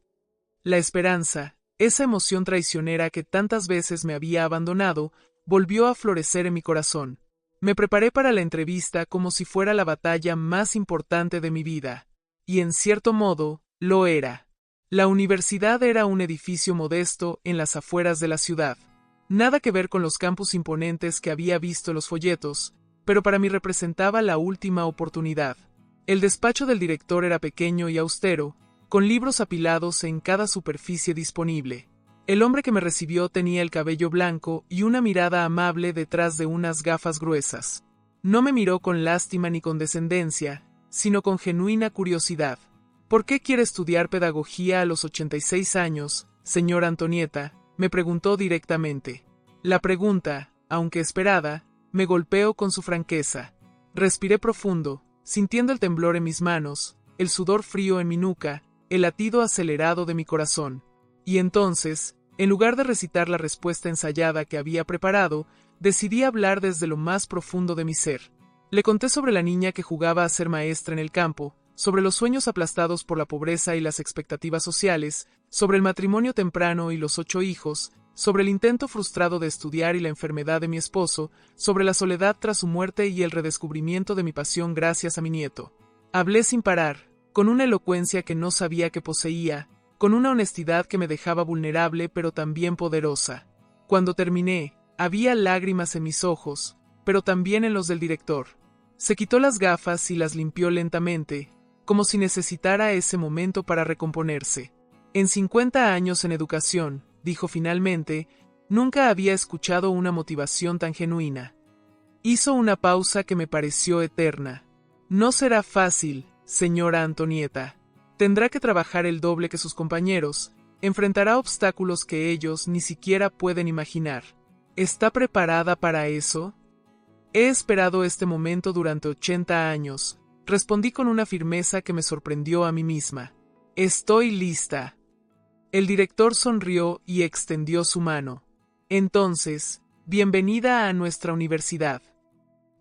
La esperanza, esa emoción traicionera que tantas veces me había abandonado, volvió a florecer en mi corazón. Me preparé para la entrevista como si fuera la batalla más importante de mi vida. Y en cierto modo, lo era. La universidad era un edificio modesto en las afueras de la ciudad. Nada que ver con los campus imponentes que había visto en los folletos, pero para mí representaba la última oportunidad. El despacho del director era pequeño y austero, con libros apilados en cada superficie disponible. El hombre que me recibió tenía el cabello blanco y una mirada amable detrás de unas gafas gruesas. No me miró con lástima ni condescendencia, sino con genuina curiosidad. ¿Por qué quiere estudiar pedagogía a los 86 años, señora Antonieta?, me preguntó directamente. La pregunta, aunque esperada, me golpeó con su franqueza. Respiré profundo, sintiendo el temblor en mis manos, el sudor frío en mi nuca, el latido acelerado de mi corazón. Y entonces, en lugar de recitar la respuesta ensayada que había preparado, decidí hablar desde lo más profundo de mi ser. Le conté sobre la niña que jugaba a ser maestra en el campo, sobre los sueños aplastados por la pobreza y las expectativas sociales, sobre el matrimonio temprano y los 8 hijos, sobre el intento frustrado de estudiar y la enfermedad de mi esposo, sobre la soledad tras su muerte y el redescubrimiento de mi pasión gracias a mi nieto. Hablé sin parar, con una elocuencia que no sabía que poseía, con una honestidad que me dejaba vulnerable pero también poderosa. Cuando terminé, había lágrimas en mis ojos, pero también en los del director. Se quitó las gafas y las limpió lentamente, como si necesitara ese momento para recomponerse. En 50 años en educación, dijo finalmente, nunca había escuchado una motivación tan genuina. Hizo una pausa que me pareció eterna. No será fácil, señora Antonieta. Tendrá que trabajar el doble que sus compañeros, enfrentará obstáculos que ellos ni siquiera pueden imaginar. ¿Está preparada para eso? He esperado este momento durante 80 años, respondí con una firmeza que me sorprendió a mí misma. Estoy lista. El director sonrió y extendió su mano. Entonces, bienvenida a nuestra universidad.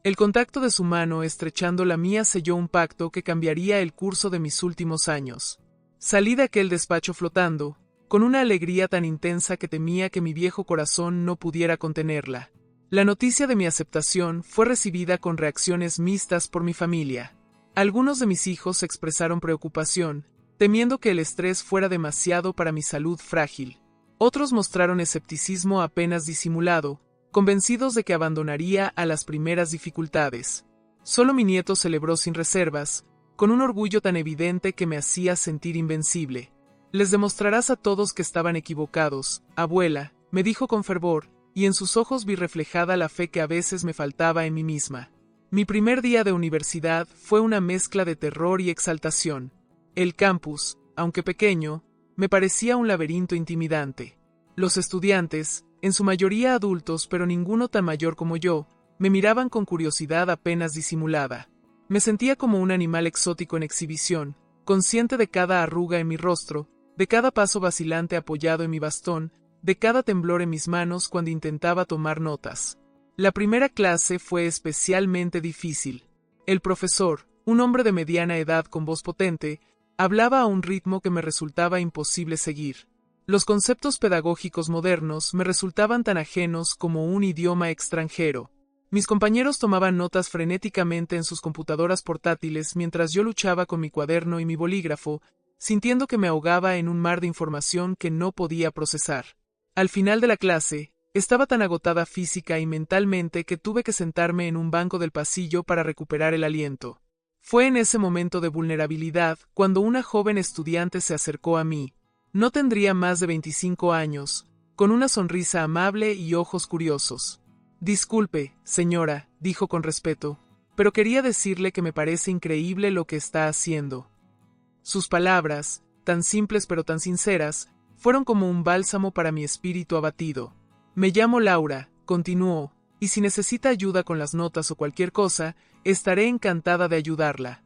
El contacto de su mano estrechando la mía selló un pacto que cambiaría el curso de mis últimos años. Salí de aquel despacho flotando, con una alegría tan intensa que temía que mi viejo corazón no pudiera contenerla. La noticia de mi aceptación fue recibida con reacciones mixtas por mi familia. Algunos de mis hijos expresaron preocupación, temiendo que el estrés fuera demasiado para mi salud frágil. Otros mostraron escepticismo apenas disimulado, convencidos de que abandonaría a las primeras dificultades. Solo mi nieto celebró sin reservas, con un orgullo tan evidente que me hacía sentir invencible. Les demostrarás a todos que estaban equivocados, abuela, me dijo con fervor, y en sus ojos vi reflejada la fe que a veces me faltaba en mí misma. Mi primer día de universidad fue una mezcla de terror y exaltación. El campus, aunque pequeño, me parecía un laberinto intimidante. Los estudiantes, en su mayoría adultos pero ninguno tan mayor como yo, me miraban con curiosidad apenas disimulada. Me sentía como un animal exótico en exhibición, consciente de cada arruga en mi rostro, de cada paso vacilante apoyado en mi bastón, de cada temblor en mis manos cuando intentaba tomar notas. La primera clase fue especialmente difícil. El profesor, un hombre de mediana edad con voz potente, hablaba a un ritmo que me resultaba imposible seguir. Los conceptos pedagógicos modernos me resultaban tan ajenos como un idioma extranjero. Mis compañeros tomaban notas frenéticamente en sus computadoras portátiles mientras yo luchaba con mi cuaderno y mi bolígrafo, sintiendo que me ahogaba en un mar de información que no podía procesar. Al final de la clase, estaba tan agotada física y mentalmente que tuve que sentarme en un banco del pasillo para recuperar el aliento. Fue en ese momento de vulnerabilidad cuando una joven estudiante se acercó a mí. No tendría más de 25 años, con una sonrisa amable y ojos curiosos. «Disculpe, señora», dijo con respeto, «pero quería decirle que me parece increíble lo que está haciendo». Sus palabras, tan simples pero tan sinceras, fueron como un bálsamo para mi espíritu abatido. «Me llamo Laura», continuó, «y si necesita ayuda con las notas o cualquier cosa, estaré encantada de ayudarla».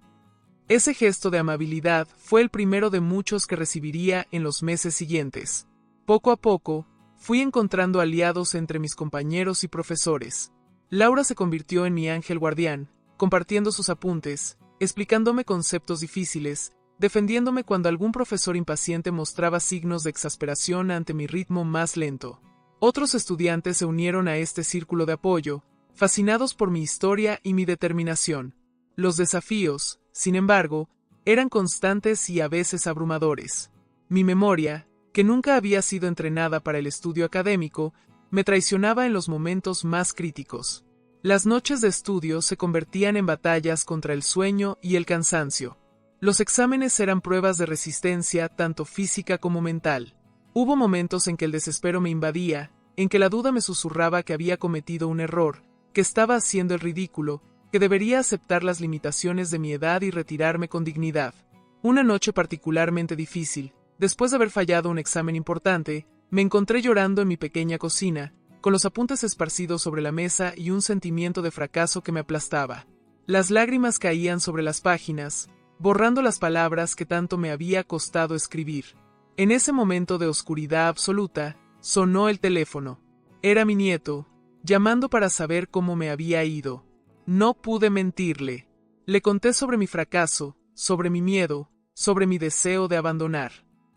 Ese gesto de amabilidad fue el primero de muchos que recibiría en los meses siguientes. Poco a poco, fui encontrando aliados entre mis compañeros y profesores. Laura se convirtió en mi ángel guardián, compartiendo sus apuntes, explicándome conceptos difíciles, defendiéndome cuando algún profesor impaciente mostraba signos de exasperación ante mi ritmo más lento. Otros estudiantes se unieron a este círculo de apoyo, fascinados por mi historia y mi determinación. Los desafíos, sin embargo, eran constantes y a veces abrumadores. Mi memoria, que nunca había sido entrenada para el estudio académico, me traicionaba en los momentos más críticos. Las noches de estudio se convertían en batallas contra el sueño y el cansancio. Los exámenes eran pruebas de resistencia tanto física como mental. Hubo momentos en que el desespero me invadía, en que la duda me susurraba que había cometido un error, que estaba haciendo el ridículo, que debería aceptar las limitaciones de mi edad y retirarme con dignidad. Una noche particularmente difícil, después de haber fallado un examen importante, me encontré llorando en mi pequeña cocina, con los apuntes esparcidos sobre la mesa y un sentimiento de fracaso que me aplastaba. Las lágrimas caían sobre las páginas, borrando las palabras que tanto me había costado escribir. En ese momento de oscuridad absoluta, sonó el teléfono. Era mi nieto, llamando para saber cómo me había ido. No pude mentirle. Le conté sobre mi fracaso, sobre mi miedo, sobre mi deseo de abandonar.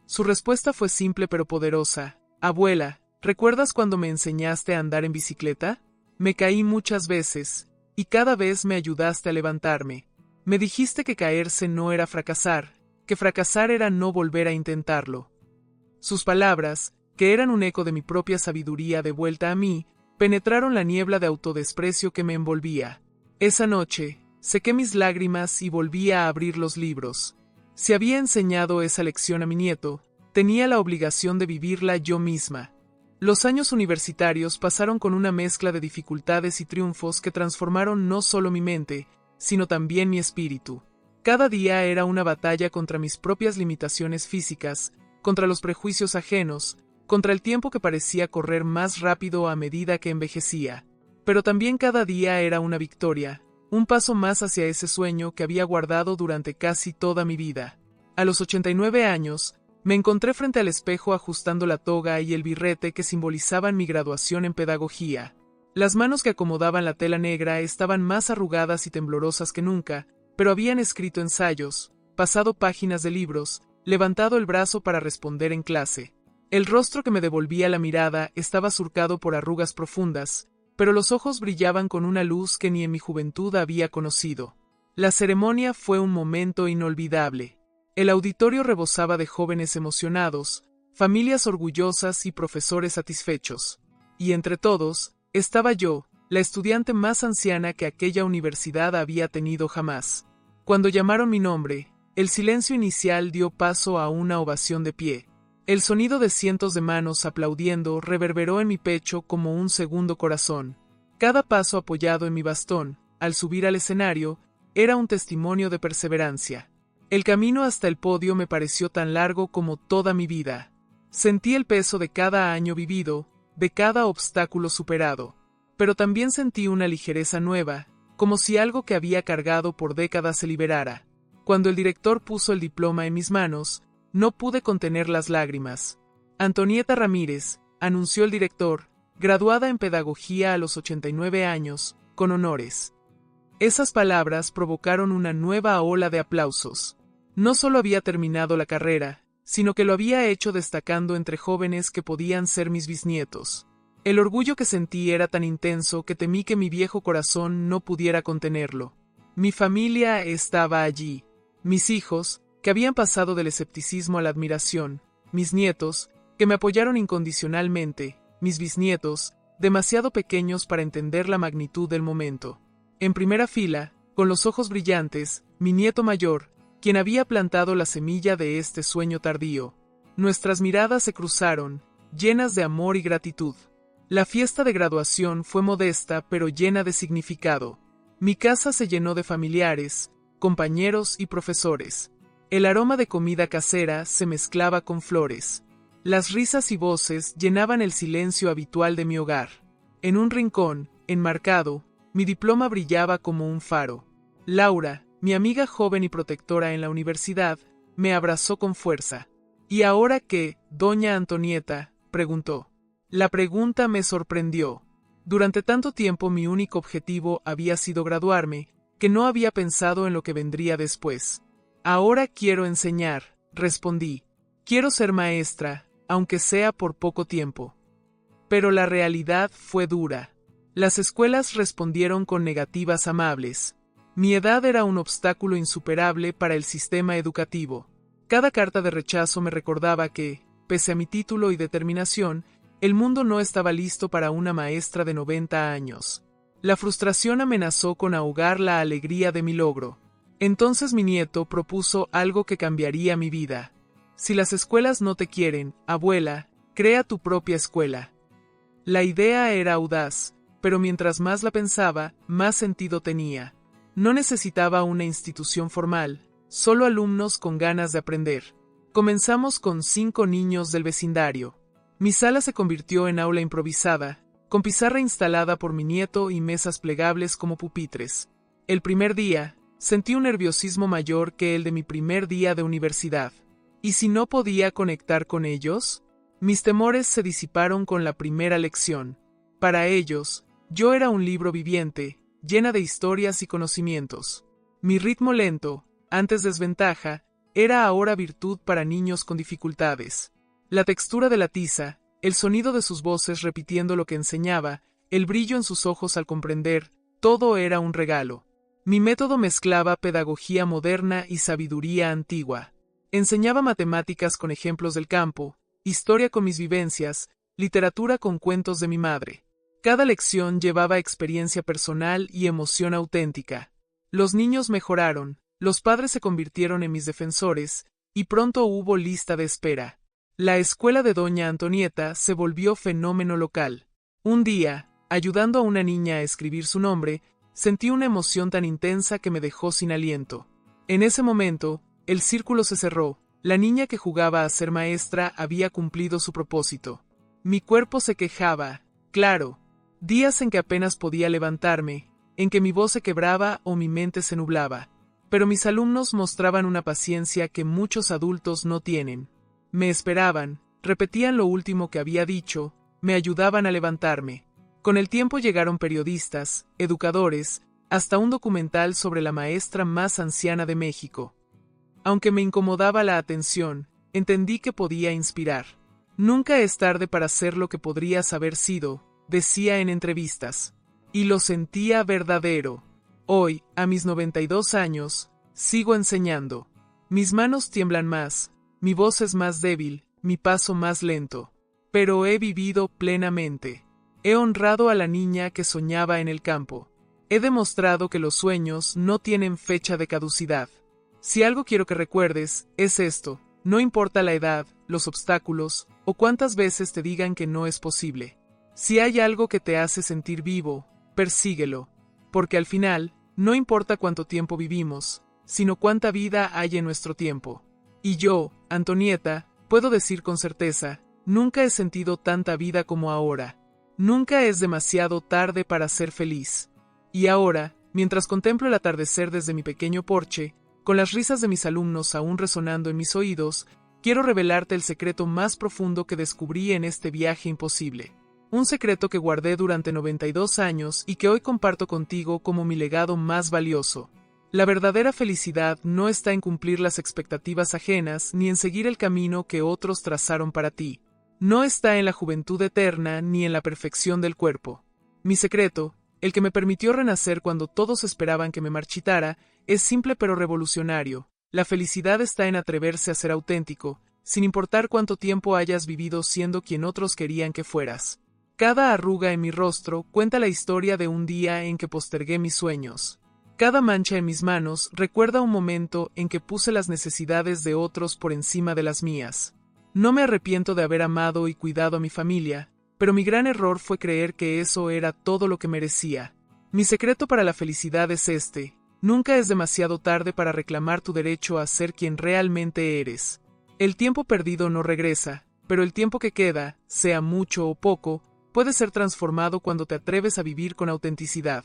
Su respuesta fue simple pero poderosa. «Abuela, ¿recuerdas cuando me enseñaste a andar en bicicleta? Me caí muchas veces, y cada vez me ayudaste a levantarme. Me dijiste que caerse no era fracasar, que fracasar era no volver a intentarlo». Sus palabras, que eran un eco de mi propia sabiduría de vuelta a mí, penetraron la niebla de autodesprecio que me envolvía. Esa noche, sequé mis lágrimas y volví a abrir los libros. Si había enseñado esa lección a mi nieto, tenía la obligación de vivirla yo misma. Los años universitarios pasaron con una mezcla de dificultades y triunfos que transformaron no solo mi mente, sino también mi espíritu. Cada día era una batalla contra mis propias limitaciones físicas, contra los prejuicios ajenos, contra el tiempo que parecía correr más rápido a medida que envejecía. Pero también cada día era una victoria, un paso más hacia ese sueño que había guardado durante casi toda mi vida. A los 89 años, me encontré frente al espejo ajustando la toga y el birrete que simbolizaban mi graduación en pedagogía. Las manos que acomodaban la tela negra estaban más arrugadas y temblorosas que nunca, pero habían escrito ensayos, pasado páginas de libros, levantado el brazo para responder en clase. El rostro que me devolvía la mirada estaba surcado por arrugas profundas, pero los ojos brillaban con una luz que ni en mi juventud había conocido. La ceremonia fue un momento inolvidable. El auditorio rebosaba de jóvenes emocionados, familias orgullosas y profesores satisfechos. Y entre todos, estaba yo, la estudiante más anciana que aquella universidad había tenido jamás. Cuando llamaron mi nombre, el silencio inicial dio paso a una ovación de pie. El sonido de cientos de manos aplaudiendo reverberó en mi pecho como un segundo corazón. Cada paso apoyado en mi bastón, al subir al escenario, era un testimonio de perseverancia. El camino hasta el podio me pareció tan largo como toda mi vida. Sentí el peso de cada año vivido, de cada obstáculo superado. Pero también sentí una ligereza nueva, como si algo que había cargado por décadas se liberara. Cuando el director puso el diploma en mis manos, no pude contener las lágrimas. Antonieta Ramírez, anunció el director, graduada en pedagogía a los 89 años, con honores. Esas palabras provocaron una nueva ola de aplausos. No solo había terminado la carrera, sino que lo había hecho destacando entre jóvenes que podían ser mis bisnietos. El orgullo que sentí era tan intenso que temí que mi viejo corazón no pudiera contenerlo. Mi familia estaba allí. Mis hijos, que habían pasado del escepticismo a la admiración, mis nietos, que me apoyaron incondicionalmente, mis bisnietos, demasiado pequeños para entender la magnitud del momento. En primera fila, con los ojos brillantes, mi nieto mayor, quien había plantado la semilla de este sueño tardío. Nuestras miradas se cruzaron, llenas de amor y gratitud. La fiesta de graduación fue modesta pero llena de significado. Mi casa se llenó de familiares, compañeros y profesores. El aroma de comida casera se mezclaba con flores. Las risas y voces llenaban el silencio habitual de mi hogar. En un rincón, enmarcado, mi diploma brillaba como un faro. Laura, mi amiga joven y protectora en la universidad, me abrazó con fuerza. ¿Y ahora qué, doña Antonieta?, preguntó. La pregunta me sorprendió. Durante tanto tiempo mi único objetivo había sido graduarme, que no había pensado en lo que vendría después. Ahora quiero enseñar, respondí. Quiero ser maestra, aunque sea por poco tiempo. Pero la realidad fue dura. Las escuelas respondieron con negativas amables. Mi edad era un obstáculo insuperable para el sistema educativo. Cada carta de rechazo me recordaba que, pese a mi título y determinación, el mundo no estaba listo para una maestra de 90 años. La frustración amenazó con ahogar la alegría de mi logro. Entonces mi nieto propuso algo que cambiaría mi vida. Si las escuelas no te quieren, abuela, crea tu propia escuela. La idea era audaz, pero mientras más la pensaba, más sentido tenía. No necesitaba una institución formal, solo alumnos con ganas de aprender. Comenzamos con 5 niños del vecindario. Mi sala se convirtió en aula improvisada, con pizarra instalada por mi nieto y mesas plegables como pupitres. El primer día, sentí un nerviosismo mayor que el de mi primer día de universidad. ¿Y si no podía conectar con ellos? Mis temores se disiparon con la primera lección. Para ellos, yo era un libro viviente, llena de historias y conocimientos. Mi ritmo lento, antes desventaja, era ahora virtud para niños con dificultades. La textura de la tiza, el sonido de sus voces repitiendo lo que enseñaba, el brillo en sus ojos al comprender, todo era un regalo. Mi método mezclaba pedagogía moderna y sabiduría antigua. Enseñaba matemáticas con ejemplos del campo, historia con mis vivencias, literatura con cuentos de mi madre. Cada lección llevaba experiencia personal y emoción auténtica. Los niños mejoraron, los padres se convirtieron en mis defensores, y pronto hubo lista de espera. La escuela de doña Antonieta se volvió fenómeno local. Un día, ayudando a una niña a escribir su nombre, sentí una emoción tan intensa que me dejó sin aliento. En ese momento, el círculo se cerró. La niña que jugaba a ser maestra había cumplido su propósito. Mi cuerpo se quejaba, claro. Días en que apenas podía levantarme, en que mi voz se quebraba o mi mente se nublaba. Pero mis alumnos mostraban una paciencia que muchos adultos no tienen. Me esperaban, repetían lo último que había dicho, me ayudaban a levantarme. Con el tiempo llegaron periodistas, educadores, hasta un documental sobre la maestra más anciana de México. Aunque me incomodaba la atención, entendí que podía inspirar. Nunca es tarde para ser lo que podrías haber sido, decía en entrevistas. Y lo sentía verdadero. Hoy, a mis 92 años, sigo enseñando. Mis manos tiemblan más, mi voz es más débil, mi paso más lento. Pero he vivido plenamente. He honrado a la niña que soñaba en el campo. He demostrado que los sueños no tienen fecha de caducidad. Si algo quiero que recuerdes, es esto. No importa la edad, los obstáculos, o cuántas veces te digan que no es posible. Si hay algo que te hace sentir vivo, persíguelo. Porque al final, no importa cuánto tiempo vivimos, sino cuánta vida hay en nuestro tiempo. Y yo, Antonieta, puedo decir con certeza, nunca he sentido tanta vida como ahora. Nunca es demasiado tarde para ser feliz. Y ahora, mientras contemplo el atardecer desde mi pequeño porche, con las risas de mis alumnos aún resonando en mis oídos, quiero revelarte el secreto más profundo que descubrí en este viaje imposible. Un secreto que guardé durante 92 años y que hoy comparto contigo como mi legado más valioso. La verdadera felicidad no está en cumplir las expectativas ajenas ni en seguir el camino que otros trazaron para ti. No está en la juventud eterna ni en la perfección del cuerpo. Mi secreto, el que me permitió renacer cuando todos esperaban que me marchitara, es simple pero revolucionario. La felicidad está en atreverse a ser auténtico, sin importar cuánto tiempo hayas vivido siendo quien otros querían que fueras. Cada arruga en mi rostro cuenta la historia de un día en que postergué mis sueños. Cada mancha en mis manos recuerda un momento en que puse las necesidades de otros por encima de las mías. No me arrepiento de haber amado y cuidado a mi familia, pero mi gran error fue creer que eso era todo lo que merecía. Mi secreto para la felicidad es este: nunca es demasiado tarde para reclamar tu derecho a ser quien realmente eres. El tiempo perdido no regresa, pero el tiempo que queda, sea mucho o poco, puede ser transformado cuando te atreves a vivir con autenticidad.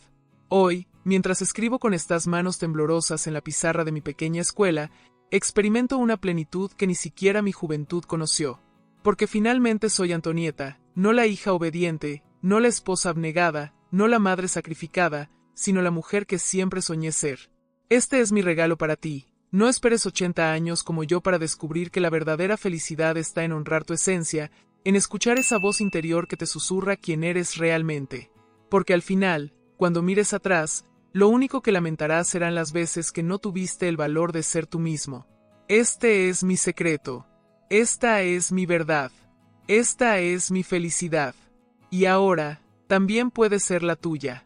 Hoy, mientras escribo con estas manos temblorosas en la pizarra de mi pequeña escuela, experimento una plenitud que ni siquiera mi juventud conoció. Porque finalmente soy Antonieta, no la hija obediente, no la esposa abnegada, no la madre sacrificada, sino la mujer que siempre soñé ser. Este es mi regalo para ti. No esperes 80 años como yo para descubrir que la verdadera felicidad está en honrar tu esencia, en escuchar esa voz interior que te susurra quién eres realmente. Porque al final, cuando mires atrás, lo único que lamentarás serán las veces que no tuviste el valor de ser tú mismo. Este es mi secreto. Esta es mi verdad. Esta es mi felicidad. Y ahora, también puede ser la tuya.